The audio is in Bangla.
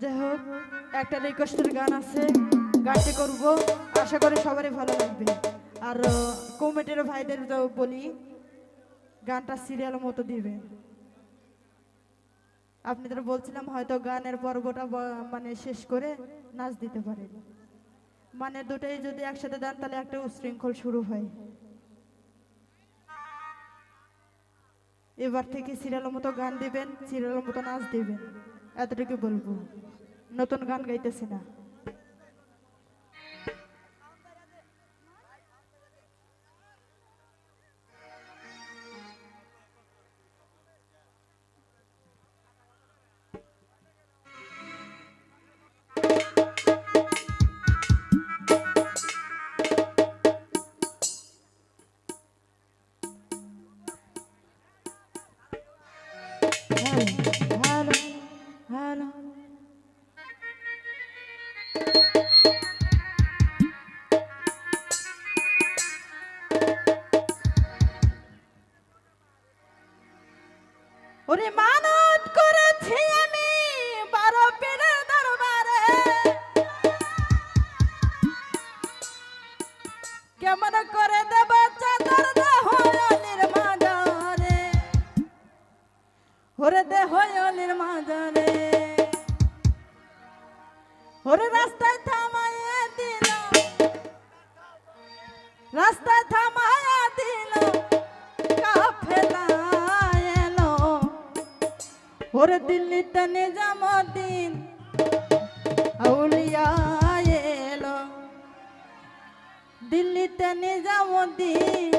যাই হোক, একটা রিকোয়েস্টের গান আছে, গানটি করব, আশা করি সবারই ভালো লাগবে। আর কমিটির ভাইদের বলি গানটা সিরিয়াল মতো দিবেন। আপনাদের বলছিলাম হয়তো গানের পর্বটা মানে শেষ করে নাচ দিতে পারেন, মানে দুটাই যদি একসাথে দেন তাহলে একটা উশৃঙ্খল শুরু হয়। এবার থেকে সিরিয়াল মতো গান দিবেন, সিরিয়াল মতো নাচ দিবেন, এতটুকু বলবো। নতুন গান গাইতেছি না। হ্যালো, হ্যালো, ওরে মানত করেছি আমি 12 পীরের দরবারে, কেমন করে দেব চাদর দেহ অলির মাজারে, ওরে দেহ অলির মাজারে, ওরে রাস্তায় থামাইয়া দিল, রাস্তায় থামাইয়া দিল কাফেলা এলো, ওরে দিল্লিতে নিজামুদ্দিন আউলিয়া এলো, দিল্লিতে নিজামুদ্দিন